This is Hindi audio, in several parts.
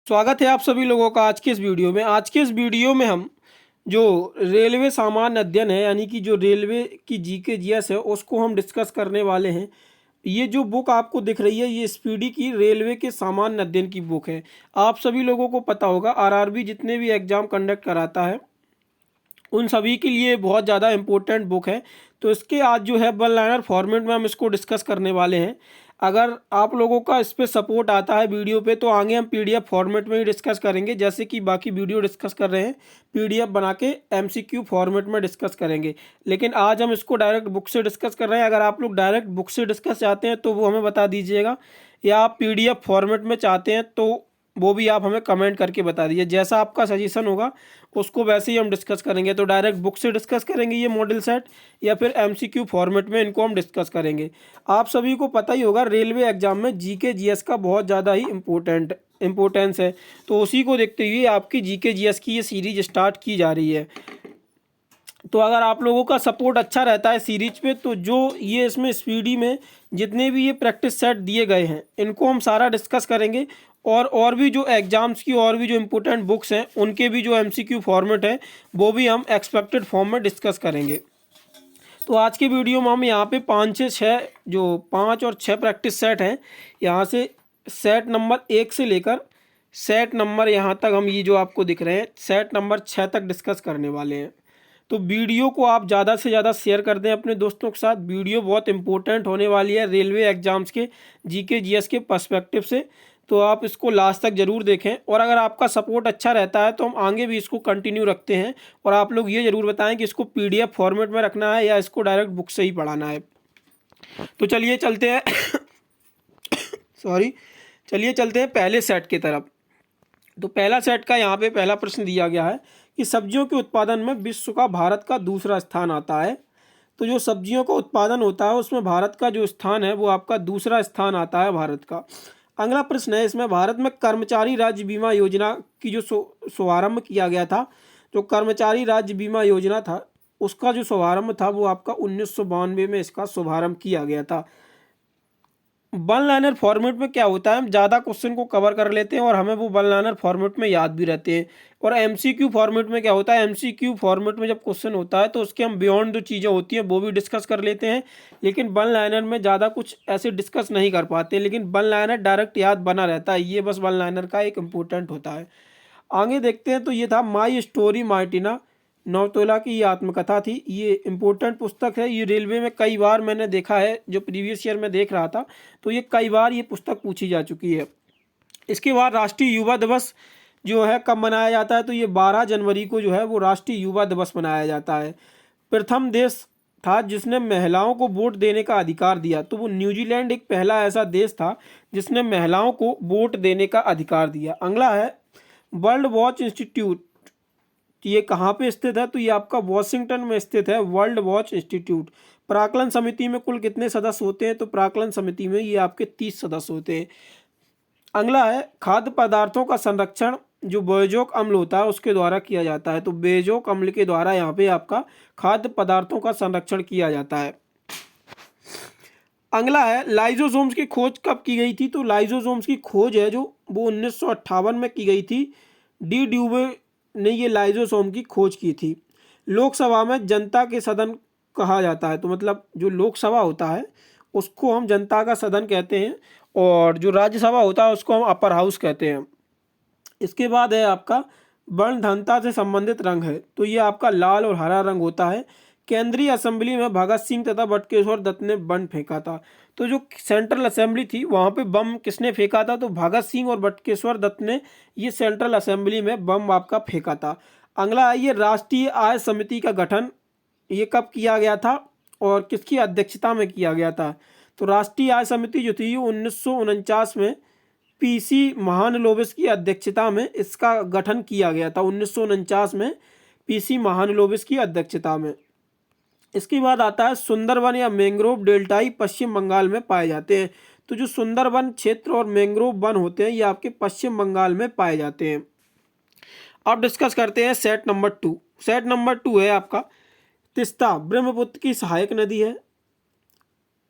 स्वागत है आप सभी लोगों का आज के इस वीडियो में। आज के इस वीडियो में हम जो रेलवे सामान्य अध्ययन है यानी कि जो रेलवे की जीके जीएस है उसको हम डिस्कस करने वाले हैं। ये जो बुक आपको दिख रही है ये स्पीडी की रेलवे के सामान्य अध्ययन की बुक है। आप सभी लोगों को पता होगा आरआरबी जितने भी एग्ज़ाम कंडक्ट कराता है उन सभी के लिए बहुत ज़्यादा इम्पोर्टेंट बुक है। तो इसके आज जो है वन लाइनर फॉर्मेट में हम इसको डिस्कस करने वाले हैं। अगर आप लोगों का इस पे सपोर्ट आता है वीडियो पे तो आगे हम पीडीएफ फॉर्मेट में ही डिस्कस करेंगे, जैसे कि बाकी वीडियो डिस्कस कर रहे हैं पीडीएफ बना के एमसीक्यू फॉर्मेट में डिस्कस करेंगे। लेकिन आज हम इसको डायरेक्ट बुक से डिस्कस कर रहे हैं। अगर आप लोग डायरेक्ट बुक से डिस्कस चाहते हैं तो वो हमें बता दीजिएगा, या आप पीडीएफ फॉर्मेट में चाहते हैं तो वो भी आप हमें कमेंट करके बता दीजिए। जैसा आपका सजेशन होगा उसको वैसे ही हम डिस्कस करेंगे। तो डायरेक्ट बुक से डिस्कस करेंगे ये मॉडल सेट, या फिर एमसीक्यू फॉर्मेट में इनको हम डिस्कस करेंगे। आप सभी को पता ही होगा रेलवे एग्जाम में जीके जीएस का बहुत ज़्यादा ही इम्पोर्टेंस है। तो उसी को देखते हुए आपकी जीके जीएस की ये सीरीज स्टार्ट की जा रही है। तो अगर आप लोगों का सपोर्ट अच्छा रहता है सीरीज पे तो जो ये इसमें स्पीडी में जितने भी ये प्रैक्टिस सेट दिए गए हैं इनको हम सारा डिस्कस करेंगे। और भी जो एग्ज़ाम्स की और भी जो इम्पोर्टेंट बुक्स हैं उनके भी जो एमसीक्यू फॉर्मेट है वो भी हम एक्सपेक्टेड फॉर्म में डिस्कस करेंगे। तो आज के वीडियो में हम यहाँ पे 5 से 6 जो 5 और 6 प्रैक्टिस सेट हैं, यहाँ से सेट नंबर 1 से लेकर सेट नंबर यहाँ तक हम ये जो आपको दिख रहे हैं सेट नंबर 6 तक डिस्कस करने वाले हैं। तो वीडियो को आप ज़्यादा से ज़्यादा शेयर कर दें अपने दोस्तों के साथ। वीडियो बहुत इंपॉर्टेंट होने वाली है रेलवे एग्जाम्स के जीके जीएस के पर्सपेक्टिव से। तो आप इसको लास्ट तक ज़रूर देखें, और अगर आपका सपोर्ट अच्छा रहता है तो हम आगे भी इसको कंटिन्यू रखते हैं। और आप लोग ये ज़रूर बताएं कि इसको पीडीएफ फॉर्मेट में रखना है या इसको डायरेक्ट बुक से ही पढ़ाना है। तो चलिए चलते हैं चलिए चलते हैं पहले सेट की तरफ। तो पहला सेट का यहाँ पे पहला प्रश्न दिया गया है कि सब्जियों के उत्पादन में विश्व का भारत का दूसरा स्थान आता है। तो जो सब्जियों का उत्पादन होता है उसमें भारत का जो स्थान है वो आपका दूसरा स्थान आता है भारत का। अगला प्रश्न है इसमें भारत में कर्मचारी राज्य बीमा योजना की जो शुभारंभ किया गया था, जो कर्मचारी राज्य बीमा योजना था उसका जो शुभारंभ था वो आपका 1992 में इसका शुभारंभ किया गया था। वन लाइनर फॉर्मेट में क्या होता है हम ज़्यादा क्वेश्चन को कवर कर लेते हैं और हमें वो वन लाइनर फॉर्मेट में याद भी रहते हैं। और एमसीक्यू फॉर्मेट में क्या होता है, एमसीक्यू फॉर्मेट में जब क्वेश्चन होता है तो उसके हम बियॉन्ड जो चीज़ें होती हैं वो भी डिस्कस कर लेते हैं। लेकिन वन लाइनर में ज़्यादा कुछ ऐसे डिस्कस नहीं कर पाते, लेकिन वन लाइनर डायरेक्ट याद बना रहता है। ये बस वन लाइनर का एक इम्पोर्टेंट होता है। आगे देखते हैं तो ये था माई स्टोरी मार्टिना नौतोला की ये आत्मकथा थी। ये इम्पोर्टेंट पुस्तक है। ये रेलवे में कई बार मैंने देखा है, जो प्रीवियस ईयर में देख रहा था तो ये कई बार ये पुस्तक पूछी जा चुकी है। इसके बाद राष्ट्रीय युवा दिवस जो है कब मनाया जाता है, तो ये 12 जनवरी को जो है वो राष्ट्रीय युवा दिवस मनाया जाता है। प्रथम देश था जिसने महिलाओं को वोट देने का अधिकार दिया, तो वो न्यूजीलैंड एक पहला ऐसा देश था जिसने महिलाओं को वोट देने का अधिकार दिया। अगला है वर्ल्ड वॉच इंस्टीट्यूट। ये कहाँ पे स्थित है, तो ये आपका वॉशिंगटन में स्थित है वर्ल्ड वॉच इंस्टीट्यूट। प्राक्कलन समिति में कुल कितने सदस्य होते हैं, तो प्राक्कलन समिति में ये आपके 30 सदस्य होते हैं। अगला है खाद्य पदार्थों का संरक्षण जो बेजोक अम्ल होता है उसके द्वारा किया जाता है। तो बेजोक अम्ल के द्वारा यहाँ पे आपका खाद्य पदार्थों का संरक्षण किया जाता है। अगला है लाइजोसोम्स की खोज कब की गई थी, तो लाइजोसोम्स की खोज है जो वो 1958 में की गई थी। डी ड्यूवे ने ये लाइजोसोम की खोज की थी। लोकसभा में जनता के सदन कहा जाता है, तो मतलब जो लोकसभा होता है उसको हम जनता का सदन कहते हैं, और जो राज्यसभा होता है उसको हम अपर हाउस कहते हैं। इसके बाद है आपका वर्णधनता से संबंधित रंग है, तो ये आपका लाल और हरा रंग होता है। केंद्रीय असेंबली में भगत सिंह तथा बटुकेश्वर दत्त ने बम फेंका था। तो जो सेंट्रल असेंबली थी वहाँ पे बम किसने फेंका था, तो भगत सिंह और बटुकेश्वर दत्त ने ये सेंट्रल असेंबली में बम आपका फेंका था। अगला है ये राष्ट्रीय आय समिति का गठन ये कब किया गया था और किसकी अध्यक्षता में किया गया था, तो राष्ट्रीय आय समिति जो थी 1949 में पीसी महानलोबिस की अध्यक्षता में इसका गठन किया गया था। 1949 में पीसी महानलोबिस की अध्यक्षता में। इसके बाद आता है सुंदरवन या मैंग्रोव डेल्टाई पश्चिम बंगाल में पाए जाते हैं। तो जो सुंदरवन क्षेत्र और मैंग्रोव वन होते हैं ये आपके पश्चिम बंगाल में पाए जाते हैं। अब डिस्कस करते हैं सेट नंबर 2। सेट नंबर 2 है आपका तिस्ता ब्रह्मपुत्र की सहायक नदी है।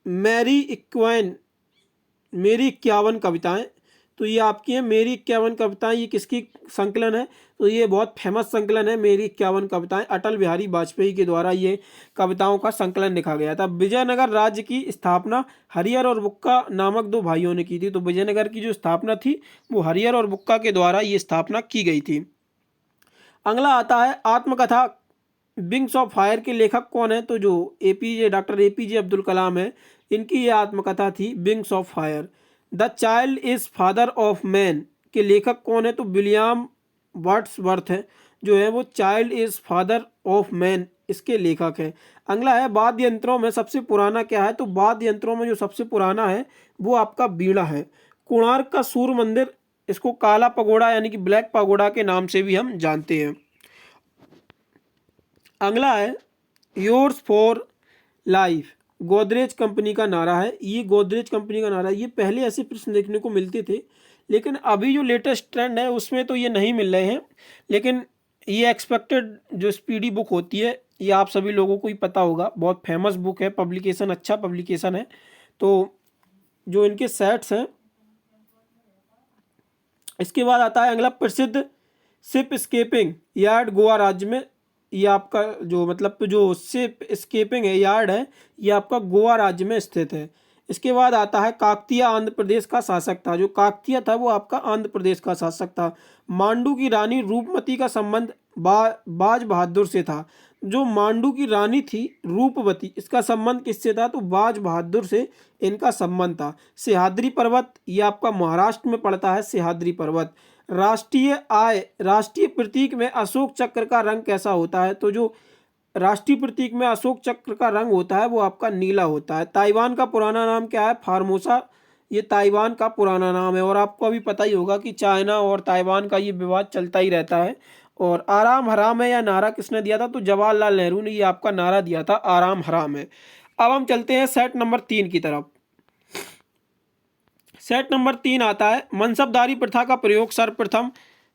मेरी 51 कविताएं तो ये आपकी है मेरी 51 कविताएं। ये किसकी संकलन है? तो ये बहुत फेमस संकलन है, मेरी 51 कविताएं। अटल बिहारी वाजपेयी के द्वारा ये कविताओं का संकलन लिखा गया था। विजयनगर राज्य की स्थापना हरिहर और बुक्का नामक दो भाइयों ने की थी। तो विजयनगर की जो स्थापना थी वो हरिहर और बुक्का के द्वारा ये स्थापना की गई थी। अगला आता है आत्मकथा विंग्स ऑफ फायर के लेखक कौन है? तो जो डॉक्टर एपीजे अब्दुल कलाम है, इनकी ये आत्मकथा थी wings of fire. The child is father of man के लेखक कौन है? तो विलियम वर्ड्सवर्थ है, जो है वो child is father of man इसके लेखक है। अगला है वाद्य यंत्रों में सबसे पुराना क्या है? तो वाद्य यंत्रों में जो सबसे पुराना है वो आपका बीड़ा है। कोणार्क का सूर्य मंदिर, इसको काला पगोड़ा यानी कि ब्लैक पगोड़ा के नाम से भी हम जानते हैं। अगला है yours for life, Godrej company का नारा है। ये गोदरेज कंपनी का नारा है। ये पहले ऐसे प्रश्न देखने को मिलते थे, लेकिन अभी जो लेटेस्ट ट्रेंड है उसमें तो ये नहीं मिल रहे हैं। लेकिन ये एक्सपेक्टेड जो स्पीडी बुक होती है, ये आप सभी लोगों को ही पता होगा, बहुत फेमस बुक है, पब्लिकेशन अच्छा पब्लिकेशन है। तो जो इनके सेट्स हैं, इसके बाद आता है अगला प्रसिद्ध शिप स्केपिंग यार्ड गोवा राज्य में। ये आपका जो मतलब जो शिप स्केपिंग है यार्ड है, ये आपका गोवा राज्य में स्थित है। इसके बाद आता है काकतीय आंध्र प्रदेश का शासक था। जो काकतीय था वो आपका आंध्र प्रदेश का शासक था। मांडू की रानी रूपमती का संबंध बाज बहादुर से था। जो मांडू की रानी थी रूपवती, इसका संबंध किससे था? तो बाज बहादुर से इनका संबंध था। सह्याद्री पर्वत, ये आपका महाराष्ट्र में पड़ता है सह्याद्री पर्वत। राष्ट्रीय प्रतीक में अशोक चक्र का रंग कैसा होता है? तो जो राष्ट्रीय प्रतीक में अशोक चक्र का रंग होता है वो आपका नीला होता है। ताइवान का पुराना नाम क्या है? फार्मोसा, ये ताइवान का पुराना नाम है। और आपको अभी पता ही होगा कि चाइना और ताइवान का ये विवाद चलता ही रहता है। और आराम हराम है या नारा किसने दिया था? तो जवाहरलाल नेहरू ने ये आपका नारा दिया था, आराम हराम है। अब हम चलते हैं सेट नंबर 3 की तरफ। सेट नंबर 3 आता है मनसबदारी प्रथा का प्रयोग सर्वप्रथम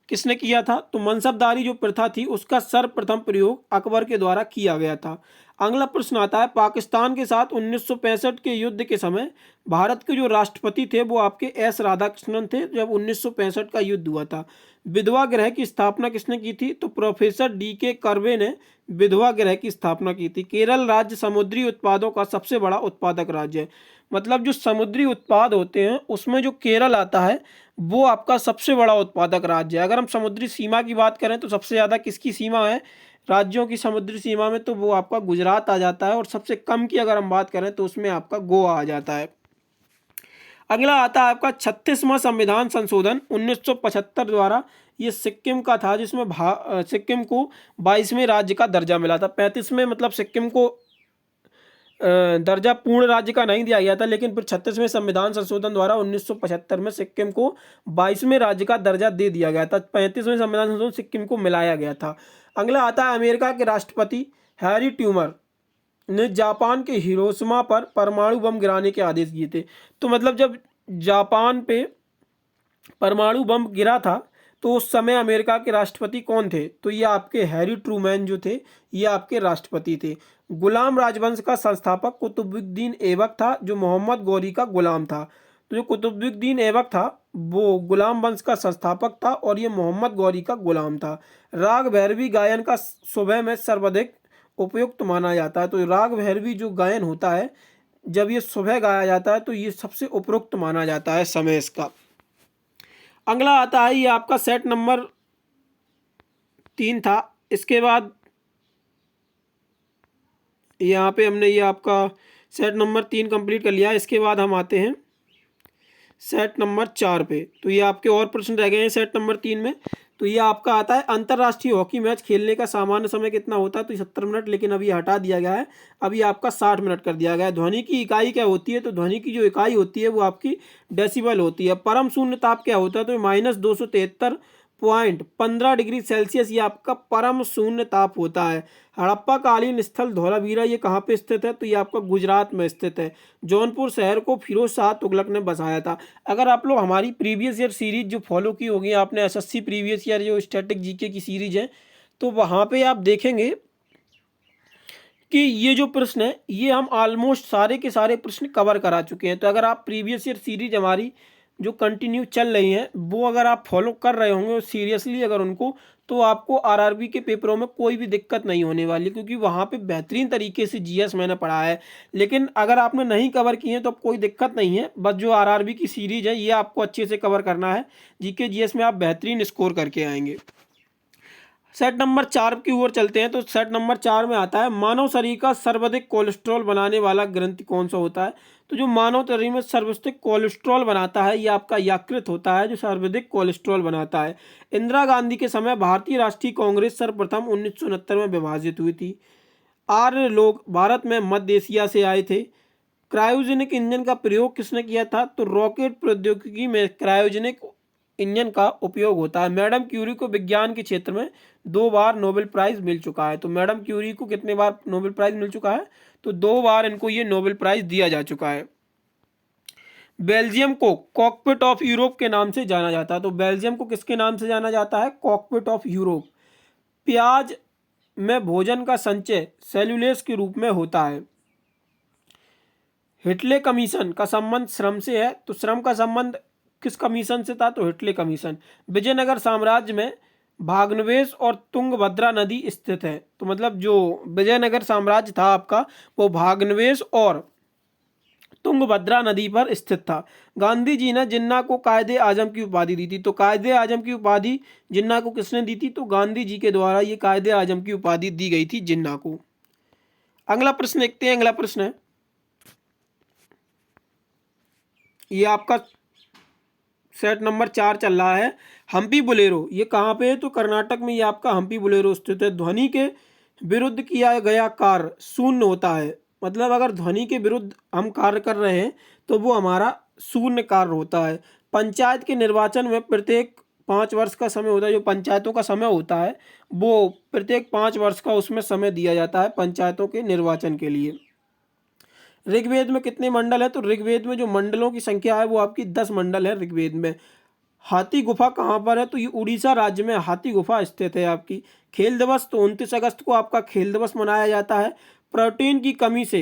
किसने किया था? तो मनसबदारी जो प्रथा थी उसका सर्वप्रथम प्रयोग अकबर के द्वारा किया गया था। अगला प्रश्न आता है पाकिस्तान के साथ 1965 के युद्ध के समय भारत के जो राष्ट्रपति थे वो आपके एस राधाकृष्णन थे, जब 1965 का युद्ध हुआ था। विधवा गृह की स्थापना किसने की थी? तो प्रोफेसर DK कर्वे ने विधवा गृह की स्थापना की थी। केरल राज्य समुद्री उत्पादों का सबसे बड़ा उत्पादक राज्य है। मतलब जो समुद्री उत्पाद होते हैं उसमें जो केरल आता है वो आपका सबसे बड़ा उत्पादक राज्य है। अगर हम समुद्री सीमा की बात करें तो सबसे ज़्यादा किसकी सीमा है राज्यों की समुद्री सीमा में? तो वो आपका गुजरात आ जाता है। और सबसे कम की अगर हम बात करें तो उसमें आपका गोवा आ जाता है। अगला आता है आपका 36वां संविधान संशोधन 1975 द्वारा। ये सिक्किम का था, जिसमें सिक्किम को 22वें राज्य का दर्जा मिला था। 35वें मतलब सिक्किम को दर्जा पूर्ण राज्य का नहीं दिया गया था, लेकिन फिर 36वें संविधान संशोधन द्वारा 1975 में सिक्किम को 22वें राज्य का दर्जा दे दिया गया था। 35वें संविधान संशोधन सिक्किम को मिलाया गया था। अगला आता है अमेरिका के राष्ट्रपति हैरी ट्रूमन ने जापान के हिरोशिमा पर परमाणु बम गिराने के आदेश दिए थे। तो मतलब जब जापान पे परमाणु बम गिरा था तो उस समय अमेरिका के राष्ट्रपति कौन थे? तो ये आपके हैरी ट्रूमैन जो थे ये आपके राष्ट्रपति थे। गुलाम राजवंश का संस्थापक कुतुबुद्दीन ऐबक था, जो मोहम्मद गौरी का गुलाम था। तो जो कुतुबुद्दीन ऐबक था वो गुलाम वंश का संस्थापक था और ये मोहम्मद गौरी का गुलाम था। राग भैरवी गायन का सुबह में सर्वाधिक उपयुक्त माना जाता है। तो राग भैरवी जो गायन होता है जब ये सुबह गाया जाता है तो ये सबसे उपयुक्त माना जाता है समय इसका। अगला आता है ये आपका सेट नंबर 3 था। इसके बाद यहाँ पे हमने ये आपका सेट नंबर 3 कंप्लीट कर लिया। इसके बाद हम आते हैं सेट नंबर 4 पे। तो ये आपके और प्रश्न रह गए हैं सेट नंबर 3 में। तो ये आपका आता है अंतर्राष्ट्रीय हॉकी मैच खेलने का सामान्य समय कितना होता है? तो 70 मिनट, लेकिन अभी हटा दिया गया है, अभी आपका 60 मिनट कर दिया गया है। ध्वनि की इकाई क्या होती है? तो ध्वनि की जो इकाई होती है वो आपकी डेसिबल होती है। परम शून्य ताप क्या होता है? तो -273.15 डिग्री सेल्सियस ये आपका परम शून्य ताप होता है। हड़प्पा कालीन स्थल धौलावीरा ये कहाँ पे स्थित है? तो ये आपका गुजरात में स्थित है। जौनपुर शहर को फिरोज शाह तुगलक ने बसाया था। अगर आप लोग हमारी प्रीवियस ईयर सीरीज जो फॉलो की होगी आपने, SSC प्रीवियस ईयर जो स्टैटिक जीके की सीरीज है, तो वहाँ पे आप देखेंगे कि ये जो प्रश्न है ये हम ऑलमोस्ट सारे के सारे प्रश्न कवर करा चुके हैं। तो अगर आप प्रीवियस ईयर सीरीज हमारी जो कंटिन्यू चल रही हैं वो अगर आप फॉलो कर रहे होंगे सीरियसली अगर उनको, तो आपको आरआरबी के पेपरों में कोई भी दिक्कत नहीं होने वाली, क्योंकि वहाँ पे बेहतरीन तरीके से जीएस मैंने पढ़ा है। लेकिन अगर आपने नहीं कवर किए हैं तो कोई दिक्कत नहीं है, बस जो आरआरबी की सीरीज है ये आपको अच्छे से कवर करना है। जीके जीएस में आप बेहतरीन स्कोर करके आएंगे। सेट नंबर 4 की ओर चलते हैं। तो सेट नंबर 4 में आता है मानव शरीर का सर्वाधिक कोलेस्ट्रॉल बनाने वाला ग्रंथि कौन सा होता है। तो जो मानव शरीर में सर्वाधिक कोलेस्ट्रॉल बनाता है ये आपका यकृत होता है, जो सर्वाधिक कोलेस्ट्रॉल बनाता है। इंदिरा गांधी के समय भारतीय राष्ट्रीय कांग्रेस सर्वप्रथम 1969 में विभाजित हुई थी। आर्य लोग भारत में मध्य एशिया से आए थे। क्रायोजेनिक इंजन का प्रयोग किसने किया था। तो रॉकेट प्रौद्योगिकी में क्रायोजेनिक इंजन का उपयोग होता है। मैडम क्यूरी को विज्ञान के क्षेत्र में 2 बार नोबेल प्राइज मिल चुका है। तो मैडम क्यूरी को कितने बार नोबेल प्राइज मिल चुका है। तो 2 बार इनको ये नोबेल प्राइज दिया जा चुका है। बेल्जियम को कॉकपिट ऑफ यूरोप के नाम से जाना जाता है। तो बेल्जियम को किसके नाम से जाना जाता है। Cockpit of Europe. प्याज में भोजन का संचय सेल्यूलेस के रूप में होता है। हिटले कमीशन का संबंध श्रम से है। तो श्रम का संबंध किस कमीशन से था। तो हिटले कमीशन। विजयनगर साम्राज्य में भागनवेश और तुंगभद्रा नदी स्थित है। तो मतलब जो विजयनगर साम्राज्य था आपका वो भागनवेश और तुंगभद्रा नदी पर स्थित था। गांधी जी ने जिन्ना को कायदे आजम की उपाधि दी थी। तो कायदे आजम की उपाधि जिन्ना को किसने दी थी। तो गांधी जी के द्वारा ये कायदे आजम की उपाधि दी गई थी जिन्ना को। अगला प्रश्न देखते हैं। अगला प्रश्न है ये आपका सेट नंबर 4 चल रहा है। हम्पी बुलेरो ये कहाँ पे है। तो कर्नाटक में ये आपका हम्पी बुलेरो स्थित है। ध्वनि के विरुद्ध किया गया कार्य शून्य होता है। मतलब अगर ध्वनि के विरुद्ध हम कार्य कर रहे हैं तो वो हमारा शून्य कार्य होता है। पंचायत के निर्वाचन में प्रत्येक 5 वर्ष का समय होता है। जो पंचायतों का समय होता है वो प्रत्येक 5 वर्ष का उसमें समय दिया जाता है पंचायतों के निर्वाचन के लिए। ऋग्वेद में कितने मंडल है। तो ऋग्वेद में जो मंडलों की संख्या है वो आपकी 10 मंडल है ऋग्वेद में। हाथी गुफा कहाँ पर है। तो ये उड़ीसा राज्य में हाथी गुफा स्थित है आपकी। खेल दिवस तो 29 अगस्त को आपका खेल दिवस मनाया जाता है। प्रोटीन की कमी से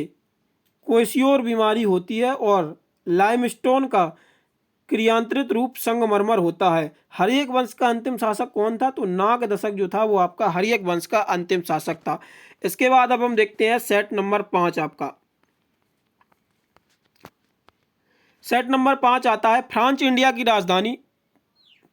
क्वेशियोर बीमारी होती है और लाइमस्टोन का क्रियांत्रित रूप संगमरमर होता है। हर्यक वंश का अंतिम शासक कौन था। तो नाग दशक जो था वो आपका हर्यक वंश का अंतिम शासक था। इसके बाद अब हम देखते हैं सेट नंबर 5 आपका। सेट नंबर 5 आता है फ्रांस इंडिया की राजधानी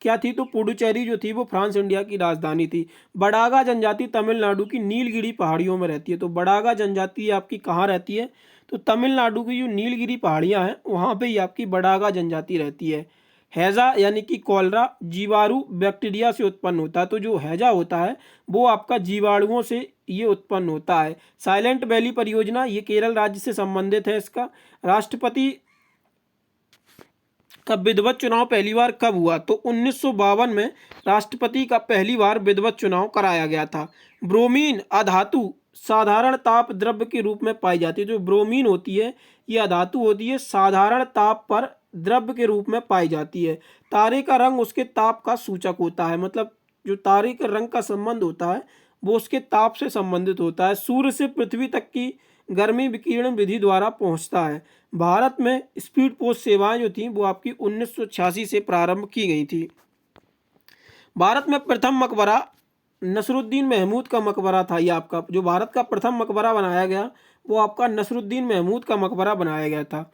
क्या थी। तो पुडुचेरी जो थी वो फ्रांस इंडिया की राजधानी थी। बडागा जनजाति तमिलनाडु की नीलगिरी पहाड़ियों में रहती है। तो बडागा जनजाति आपकी कहाँ रहती है। तो तमिलनाडु की जो नीलगिरी पहाड़ियाँ हैं वहाँ पे ही आपकी बडागा जनजाति रहती है। हैजा यानी कि कॉलरा जीवाणु बैक्टीरिया से उत्पन्न होता है। तो जो हैजा होता है वो आपका जीवाणुओं से ये उत्पन्न होता है। साइलेंट वैली परियोजना ये केरल राज्य से संबंधित है। इसका राष्ट्रपति का विधिवत चुनाव पहली बार कब हुआ। तो 1952 में राष्ट्रपति का पहली बार विधिवत चुनाव कराया गया था। ब्रोमीन अधातु साधारण ताप द्रव्य के रूप में पाई जाती है। जो ब्रोमीन होती है ये अधातु होती है, साधारण ताप पर द्रव्य के रूप में पाई जाती है। तारे का रंग उसके ताप का सूचक होता है। मतलब जो तारे के रंग का संबंध होता है वो उसके ताप से संबंधित होता है। सूर्य से पृथ्वी तक की गर्मी विकिरण विधि द्वारा पहुंचता है। भारत में स्पीड पोस्ट सेवाएं जो थी वो आपकी 1986 से प्रारंभ की गई थी। भारत में प्रथम मकबरा नसरुद्दीन महमूद का मकबरा था। ये आपका जो भारत का प्रथम मकबरा बनाया गया वो आपका नसरुद्दीन महमूद का मकबरा बनाया गया था।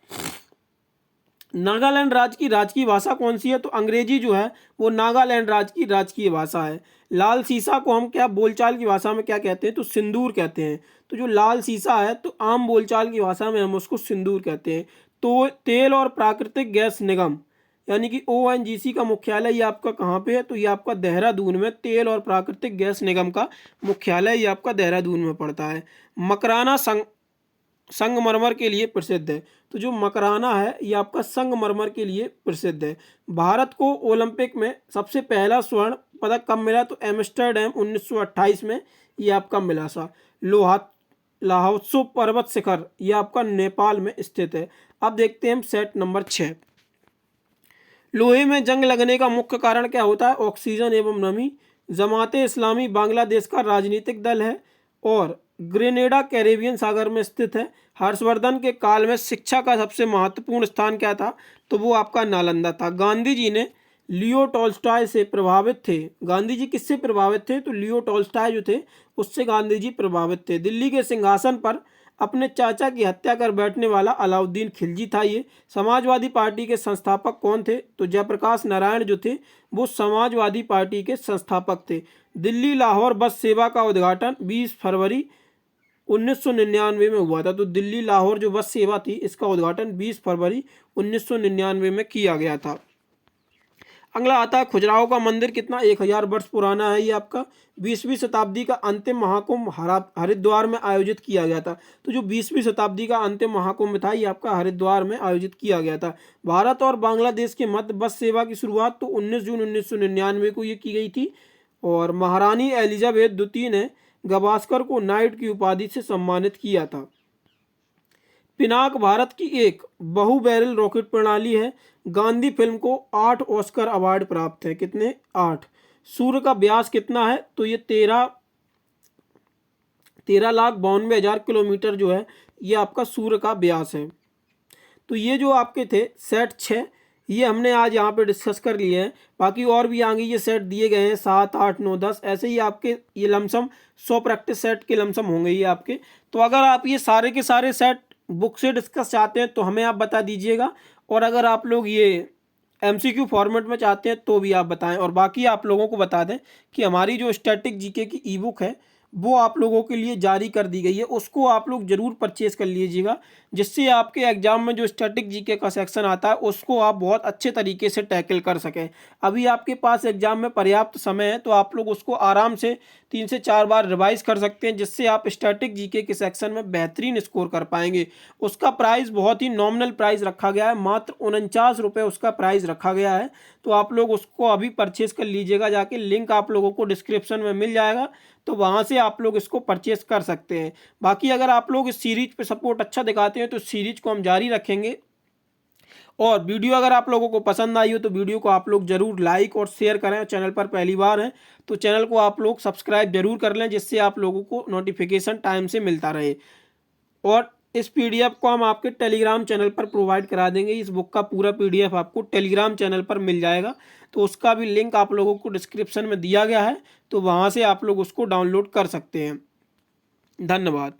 नागालैंड राज्य की राजकीय भाषा कौन सी है। तो अंग्रेजी जो है वो नागालैंड राज्य की राजकीय भाषा है। लाल सीसा को हम क्या बोलचाल की भाषा में क्या कहते हैं। तो सिंदूर कहते हैं। तो जो लाल सीसा है तो आम बोलचाल की भाषा में हम उसको सिंदूर कहते हैं। तो तेल और प्राकृतिक गैस निगम यानी कि ONGC का मुख्यालय ये आपका कहाँ पे है। तो ये आपका देहरादून में तेल और प्राकृतिक गैस निगम का मुख्यालय ये आपका देहरादून में पड़ता है। मकराना संगमरमर के लिए प्रसिद्ध है। तो जो मकराना है ये आपका संगमरमर के लिए प्रसिद्ध है। भारत को ओलंपिक में सबसे पहला स्वर्ण पदक कब मिला। तो एम्स्टर्डम 1928 में ये आपका मिला था। लाहोत्सो पर्वत शिखर ये आपका नेपाल में स्थित है। अब देखते हैं हम सेट नंबर 6। लोहे में जंग लगने का मुख्य कारण क्या होता है। ऑक्सीजन एवं नमी। जमाते इस्लामी बांग्लादेश का राजनीतिक दल है और ग्रेनेडा कैरेबियन सागर में स्थित है। हर्षवर्धन के काल में शिक्षा का सबसे महत्वपूर्ण स्थान क्या था, तो वो आपका नालंदा था। गांधी जी ने लियो टॉल्स्टॉय से प्रभावित थे। गांधी जी किससे प्रभावित थे, तो लियो टॉल्स्टॉय जो थे उससे गांधी जी प्रभावित थे। दिल्ली के सिंहासन पर अपने चाचा की हत्या कर बैठने वाला अलाउद्दीन खिलजी था ये। समाजवादी पार्टी के संस्थापक कौन थे, तो जयप्रकाश नारायण जो थे वो समाजवादी पार्टी के संस्थापक थे। दिल्ली लाहौर बस सेवा का उद्घाटन 20 फरवरी 1999 में हुआ था। तो दिल्ली लाहौर जो बस सेवा थी इसका उद्घाटन 20 फरवरी 1999 में किया गया था। अगला आता है खजुराहो का मंदिर, कितना 1000 वर्ष पुराना है। ये आपका 20वीं शताब्दी का अंतिम महाकुंभ हरिद्वार में आयोजित किया गया था। तो जो 20वीं शताब्दी का अंतिम महाकुंभ था ये आपका हरिद्वार में आयोजित किया गया था। भारत और बांग्लादेश के मध्य बस सेवा की शुरुआत तो 19 जून 1999 को ये की गई थी। और महारानी एलिजाबेथ द्वितीय ने गवास्कर को नाइट की उपाधि से सम्मानित किया था। पिनाक भारत की एक बहु बैरल रॉकेट प्रणाली है। गांधी फिल्म को 8 ऑस्कर अवार्ड प्राप्त है, कितने, 8। सूर्य का व्यास कितना है, तो ये 13,92,000 किलोमीटर जो है ये आपका सूर्य का व्यास है। तो ये जो आपके थे सेट 6 ये हमने आज यहाँ पे डिस्कस कर लिए हैं। बाकी और भी आगे ये सेट दिए गए हैं 7, 8, 9, 10 ऐसे ही आपके ये लमसम 100 प्रैक्टिस सेट के लमसम होंगे ये आपके। तो अगर आप ये सारे के सारे सेट बुक से डिस्कस चाहते हैं तो हमें आप बता दीजिएगा, और अगर आप लोग ये MCQ फॉर्मेट में चाहते हैं तो भी आप बताएं। और बाकी आप लोगों को बता दें कि हमारी जो स्टैटिक जीके की ई बुक है वो आप लोगों के लिए जारी कर दी गई है, उसको आप लोग ज़रूर परचेज़ कर लीजिएगा, जिससे आपके एग्जाम में जो स्टैटिक जीके का सेक्शन आता है उसको आप बहुत अच्छे तरीके से टैकल कर सकें। अभी आपके पास एग्जाम में पर्याप्त समय है तो आप लोग उसको आराम से 3 से 4 बार रिवाइज कर सकते हैं, जिससे आप स्टैटिक जीके के सेक्शन में बेहतरीन स्कोर कर पाएंगे। उसका प्राइस बहुत ही नॉमिनल प्राइस रखा गया है, मात्र 49 रुपये उसका प्राइस रखा गया है। तो आप लोग उसको अभी परचेज़ कर लीजिएगा जाके, लिंक आप लोगों को डिस्क्रिप्शन में मिल जाएगा, तो वहाँ से आप लोग इसको परचेस कर सकते हैं। बाकी अगर आप लोग इस सीरीज पे सपोर्ट अच्छा दिखाते हैं तो सीरीज को हम जारी रखेंगे। और वीडियो अगर आप लोगों को पसंद आई हो तो वीडियो को आप लोग ज़रूर लाइक और शेयर करें। चैनल पर पहली बार हैं तो चैनल को आप लोग सब्सक्राइब जरूर कर लें, जिससे आप लोगों को नोटिफिकेशन टाइम से मिलता रहे। और इस PDF को हम आपके टेलीग्राम चैनल पर प्रोवाइड करा देंगे। इस बुक का पूरा PDF आपको टेलीग्राम चैनल पर मिल जाएगा, तो उसका भी लिंक आप लोगों को डिस्क्रिप्शन में दिया गया है, तो वहाँ से आप लोग उसको डाउनलोड कर सकते हैं। धन्यवाद।